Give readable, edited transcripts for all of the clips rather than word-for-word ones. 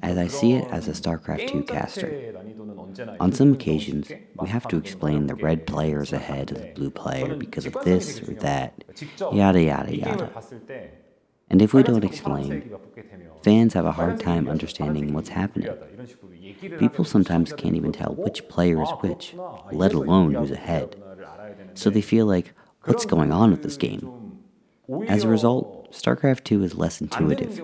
as I see it as a StarCraft 2 caster. On some occasions, we have to explain the red player is ahead of the blue player because of this or that, yada yada yada. And if we don't explain, fans have a hard time understanding what's happening. People sometimes can't even tell which player is which, let alone who's ahead. So they feel like, what's going on with this game? As a result, StarCraft 2 is less intuitive.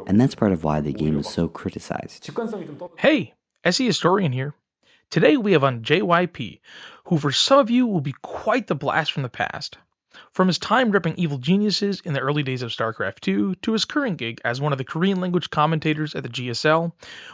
And that's part of why the game is so criticized. Hey, SE Historian here. Today we have on JYP, who for some of you will be quite the blast from the past. From his time repping evil geniuses in the early days of StarCraft 2 to his current gig as one of the Korean language commentators at the GSL,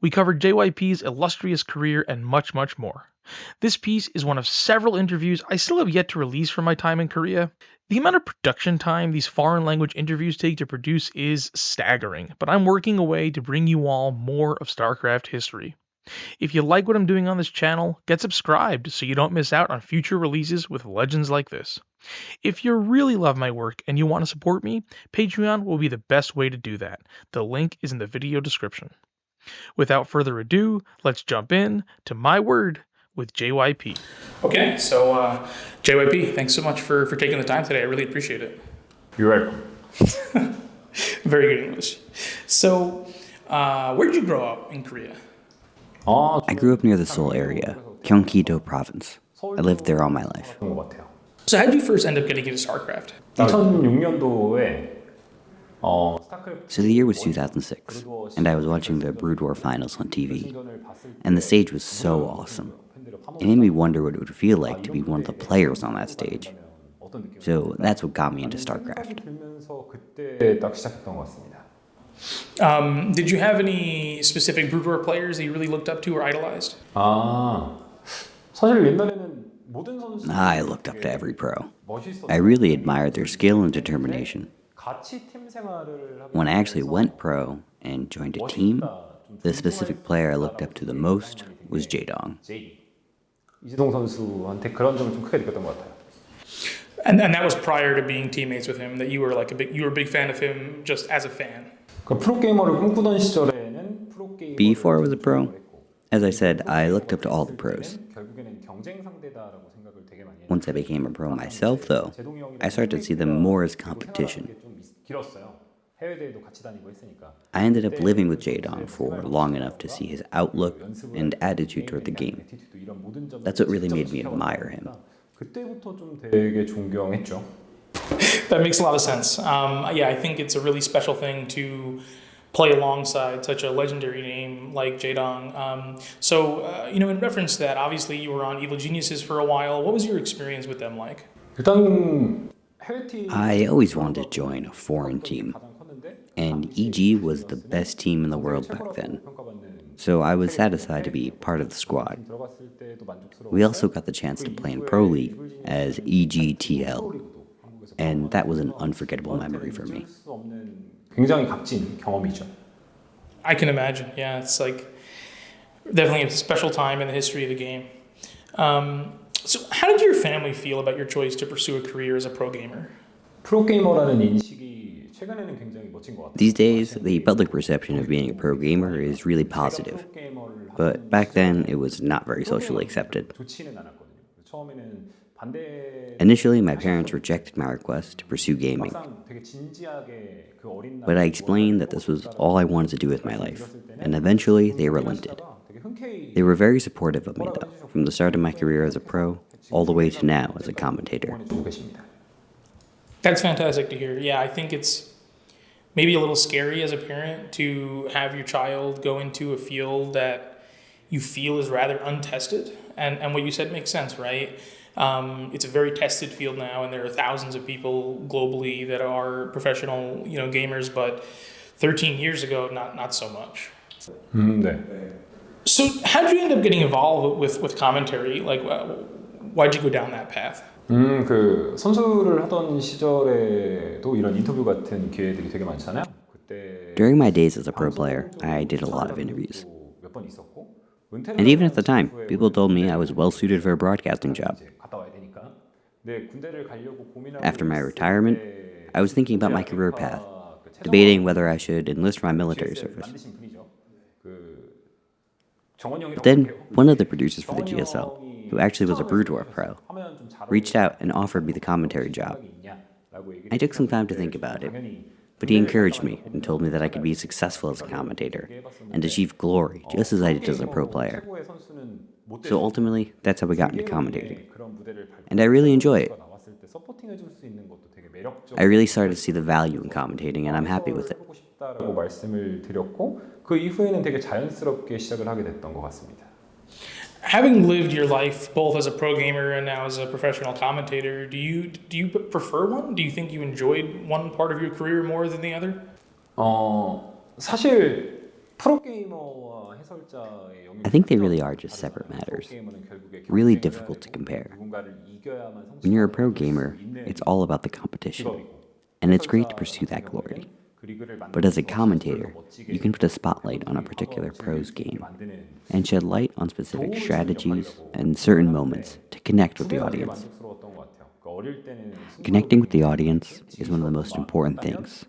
we covered JYP's illustrious career and much, much more. This piece is one of several interviews I still have yet to release from my time in Korea. The amount of production time these foreign language interviews take to produce is staggering, but I'm working away to bring you all more of StarCraft history. If you like what I'm doing on this channel, get subscribed so you don't miss out on future releases with legends like this. If you really love my work and you want to support me, Patreon will be the best way to do that. The link is in the video description. Without further ado, let's jump in to My Word with JYP. Okay, so JYP, thanks so much for taking the time today. I really appreciate it. You're welcome. Very good English. So, where did you grow up in Korea? I grew up near the Seoul area, Gyeonggi-do province. I lived there all my life. So how did you first end up getting into StarCraft? 2006년도에 So the year was 2006, and I was watching the Brood War finals on TV, and the stage was so awesome. It made me wonder what it would feel like to be one of the players on that stage. So that's what got me into StarCraft. 그때 딱 시작했던 것 같습니다. Did you have any specific Brood War players that you really looked up to or idolized? 사실 옛날에는 모든 선수 I looked up to every pro. I really admired their skill and determination. 같이 팀 생활을 하고 When I actually went pro and joined a team, the specific player I looked up to the most was Jaedong. 이재동 선수한테 그런 점을 좀 크게 느꼈던 것 같아요. And that was prior to being teammates with him, that you were you were a big fan of him just as a fan. 그 프로게이머를 꿈꾸던 시절에는 프로게이머 Before I was a pro, as I said, I looked up to all the pros. 결국에는 경쟁 상대다라고 생각을 되게 많이 했는데 Once I became a pro myself, though, I started to see them more as competition. 좀 길었어요. 해외 대회도 같이 다니고 했으니까. I ended up living with Jaedong for long enough to see his outlook and attitude toward the game. That's what really made me admire him. 그때부터 좀 되게 존경했죠. That makes a lot of sense. Yeah, I think it's a really special thing to play alongside such a legendary name like Jaedong. In reference to that, obviously you were on Evil Geniuses for a while. What was your experience with them like? 일단 해외팀 I always wanted to join a foreign team, and EG was the best team in the world back then. So I was satisfied to be part of the squad. We also got the chance to play in Pro League as EGTL, and that was an unforgettable memory for me. 굉장히 값진 경험이죠. I can imagine. Yeah, it's like definitely a special time in the history of the game. So how did your family feel about your choice to pursue a career as a pro gamer? 프로게이머라는 인식이 최근에는 굉장히 멋진 것 같아요. These days, the public perception of being a pro gamer is really positive, but back then it was not very socially accepted. 좋지는 않았거든요. 처음에는 반대 Initially, my parents rejected my request to pursue gaming, 막상 되게 진지하게 그 어린 but I explained that this was all I wanted to do with my life, and eventually they relented. 되게 흔쾌히 They were very supportive of me, though, from the start of my career as a pro all the way to now as a commentator. 주고 계십니다. That's fantastic to hear. Yeah, I think it's maybe a little scary as a parent to have your child go into a field that you feel is rather untested. And what you said makes sense, right? It's a very tested field now, and there are thousands of people globally that are professional, gamers. But 13 years ago, not so much. 네. So, how did you end up getting involved with commentary? Like, why'd you go down that path? 그 선수를 하던 시절에도 이런 인터뷰 같은 기회들이 되게 많잖아요. 그때 During my days as a pro player, I did a lot of interviews. 몇번 있었고, And even at the time, people told me I was well suited for a broadcasting job. 갔다 와야 되니까. 네, 군대를 가려고 고민하고 After my retirement, I was thinking about my career path, debating whether I should enlist for my military service. 만드신 분이죠. But then, one of the producers for the GSL, who actually was a Boudoir pro, reached out and offered me the commentary job. I took some time to think about it, but he encouraged me and told me that I could be successful as a commentator and achieve glory just as I did as a pro player. So ultimately, that's how I got into commentating. And I really enjoy it. I really started to see the value in commentating, and I'm happy with it. 라고 말씀을 드렸고 그 이후에는 되게 자연스럽게 시작을 하게 됐던 것 같습니다. Having lived your life both as a pro gamer and now as a professional commentator, do you prefer one? Do you think you enjoyed one part of your career more than the other? 사실 프로게이머와 해설자의 영역이 I think they really are just separate matters, really difficult to compare. When you're a pro gamer, it's all about the competition, and it's great to pursue that glory. But as a commentator, you can put a spotlight on a particular pro's game and shed light on specific strategies and certain moments to connect with the audience. Connecting with the audience is one of the most important things.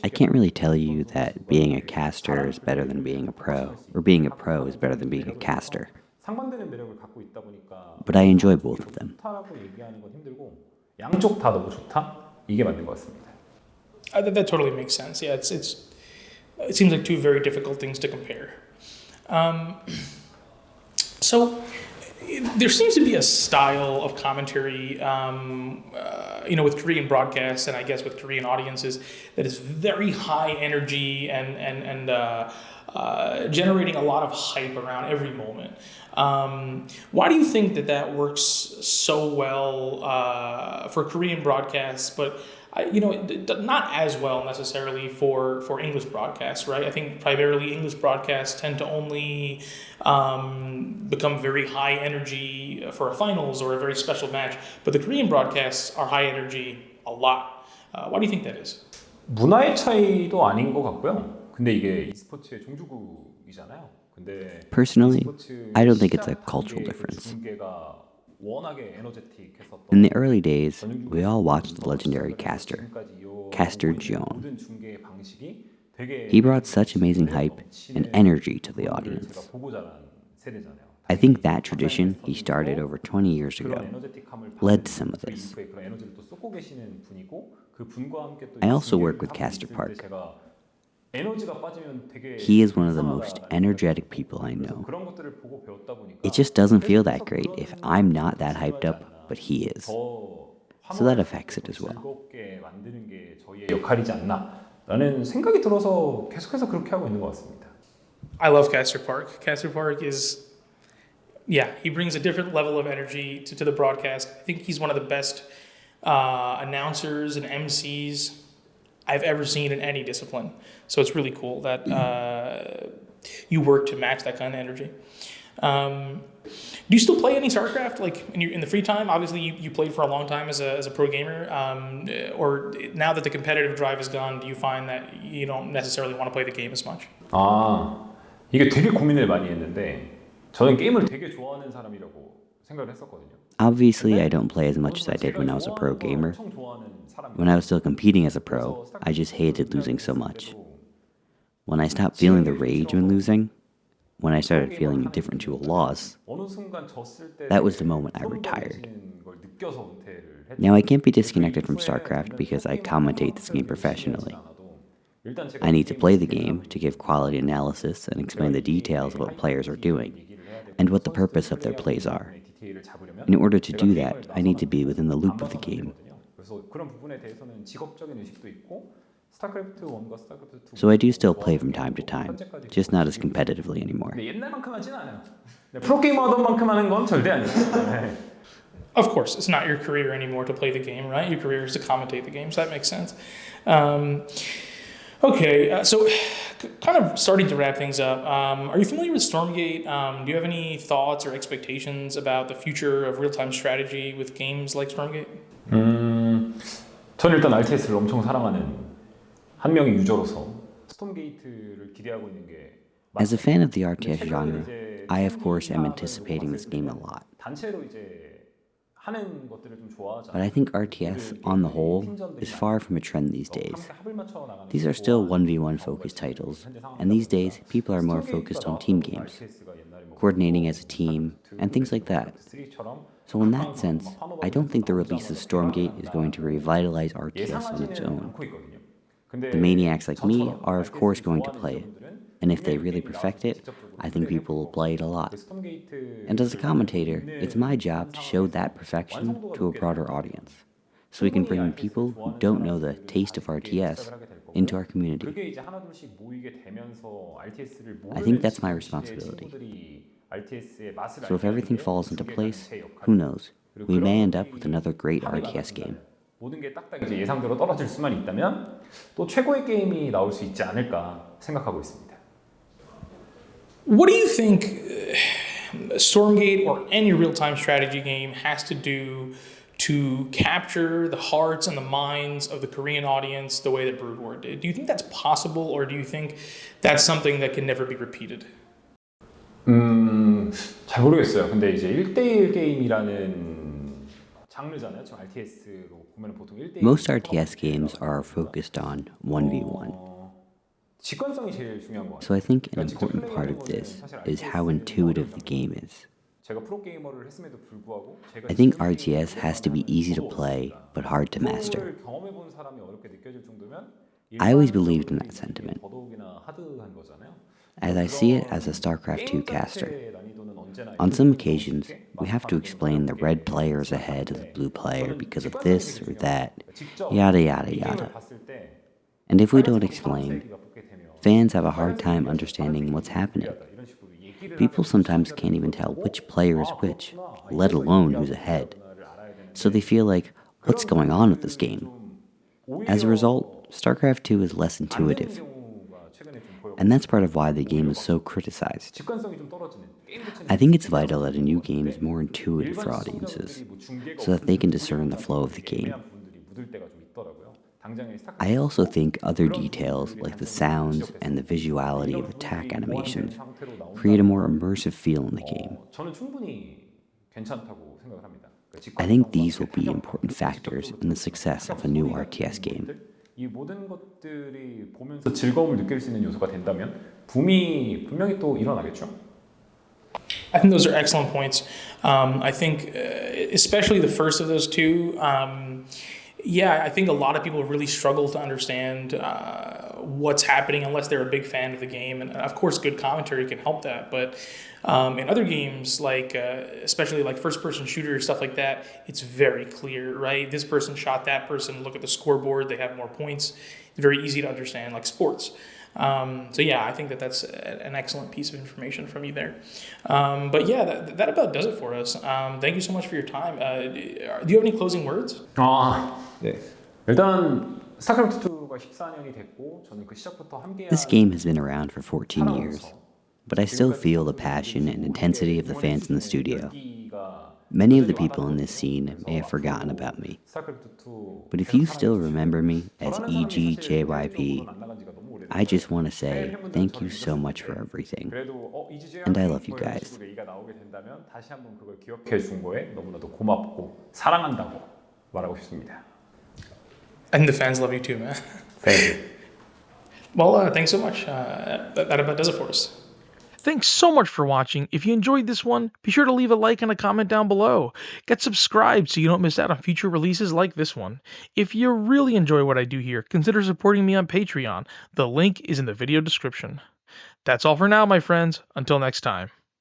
I can't really tell you that being a caster is better than being a pro, or being a pro is better than being a caster. But I enjoy both of them. 양쪽 다 너무 좋다? 이게 맞는 것 같습니다. That totally makes sense. Yeah, it seems like two very difficult things to compare. So there seems to be a style of commentary, with Korean broadcasts and I guess with Korean audiences that is very high energy and generating a lot of hype around every moment. Why do you think that works so well for Korean broadcasts, but not as well necessarily for English broadcasts, right? I think primarily English broadcasts tend to only become very high energy for a finals or a very special match, but the Korean broadcasts are high energy a lot. Why do you think that is? 문화의 차이도 아닌 것 같고요. 근데 이게 e스포츠의 종주국이잖아요. Personally, I don't think it's a cultural difference. In the early days, we all watched the legendary caster, Caster Jeon. He brought such amazing hype and energy to the audience. I think that tradition he started over 20 years ago led to some of this. I also work with Caster Park. He is one of the most energetic people I know. It just doesn't feel that great if I'm not that hyped up, but he is. So that affects it as well. 라는 생각이 들어서 계속해서 그렇게 하고 있는 것 같습니다. I love Caster Park. Caster Park is, he brings a different level of energy to the broadcast. I think he's one of the best announcers and MCs I've ever seen in any discipline. So it's really cool that you work to match that kind of energy. Do you still play any StarCraft, like in the free time? Obviously, you played for a long time as a pro gamer. Or now that the competitive drive is gone, do you find that you don't necessarily want to play the game as much? 이게 되게 고민을 많이 했는데 저는 게임을 되게 좋아하는 사람이라고 생각을 했었거든요. Obviously, I don't play as much as I did when I was a pro gamer. When I was still competing as a pro, I just hated losing so much. When I stopped feeling the rage when losing, when I started feeling indifferent to a loss, that was the moment I retired. Now I can't be disconnected from StarCraft because I commentate this game professionally. I need to play the game to give quality analysis and explain the details of what players are doing and what the purpose of their plays are. In order to do that, I need to be within the loop of the game. So I do still play from time to time, just not as competitively anymore. Of course, it's not your career anymore to play the game, right? Your career is to commentate the game, so that makes sense. Okay, so kind of starting to wrap things up, are you familiar with Stormgate? Do you have any thoughts or expectations about the future of real-time strategy with games like Stormgate? 저는 일단 RTS를 엄청 사랑하는 한 명의 유저로서 스톰게이트를 기대하고 있는 게 As a fan of the RTS genre, I of course am anticipating this game a lot. 하는 것들을 좀 좋아하잖아요. But I think RTS, on the whole, is far from a trend these days. These are still 1v1 focused titles, and these days people are more focused on team games, coordinating as a team, and things like that. So in that sense, I don't think the release of Stormgate is going to revitalize RTS on its own. The maniacs like me are of course going to play it, and if they really perfect it, I think people will play it a lot. And as a commentator, it's my job to show that perfection to a broader audience, so we can bring people who don't know the taste of RTS into our community. I think that's my responsibility. So if everything falls into place, who knows? We may end up with another great RTS game. 모든 게 딱딱 이제 예상대로 떨어질 수만 있다면 또 최고의 게임이 나올 수 있지 않을까 생각하고 있습니다. What do you think Stormgate or any real-time strategy game has to do to capture the hearts and the minds of the Korean audience the way that Brood War did? Do you think that's possible, or do you think that's something that can never be repeated? 잘 모르겠어요. 근데 이제 1대1 게임이라는 장르잖아요. 지금 RTS로 보면 보통 1대1. Most RTS games are focused on 1v1. 직관성이 제일 중요한 것 같아요. So I think an important part of this is how intuitive the game is. 제가 프로게이머를 했음에도 불구하고 I think RTS has to be easy to play, but hard to master. 경험해본 사람이 어렵게 느껴질 정도면 I always believed in that sentiment, 더더욱이나 하드한 거잖아요. as I see it as a StarCraft 2 caster. On some occasions, we have to explain the red player is ahead of the blue player because of this or that, yada yada yada. And if we don't explain, fans have a hard time understanding what's happening. People sometimes can't even tell which player is which, let alone who's ahead. So they feel like, what's going on with this game? As a result, StarCraft 2 is less intuitive. And that's part of why the game is so criticized. I think it's vital that a new game is more intuitive for audiences, so that they can discern the flow of the game. I also think other details like the sounds and the visuality of attack animations create a more immersive feel in the game. I think these will be important factors in the success of a new RTS game. 이 모든 것들이 보면서 즐거움을 느낄 수 있는 요소가 된다면 붐이 분명히 또 일어나겠죠. I think those are excellent points. I think especially the first of those two, yeah, I think a lot of people really struggle to understand what's happening unless they're a big fan of the game. And of course, good commentary can help that. But in other games, like especially like first-person shooters, stuff like that, it's very clear, right? This person shot that person. Look at the scoreboard; they have more points. It's very easy to understand, like sports. So yeah, I think that's an excellent piece of information from you there. But yeah, that about does it for us. Thank you so much for your time. Do you have any closing words? 네. 일단 스타크래프트 2가 14년이 됐고 저는 그 시작부터 함께 This game has been around for 14 years, but I still feel the passion and intensity of the fans in the studio. Many of the people in this scene may have forgotten about me, but if you still remember me as EG JYP, I just want to say thank you so much for everything, and I love you guys. 다시 한번 그걸 기억해 준 거에 너무나도 고맙고 사랑한다고 말하고 싶습니다. And the fans love you too, man. Thank you. Well, thanks so much. That about does it for us. Thanks so much for watching. If you enjoyed this one, be sure to leave a like and a comment down below. Get subscribed so you don't miss out on future releases like this one. If you really enjoy what I do here, consider supporting me on Patreon. The link is in the video description. That's all for now, my friends. Until next time.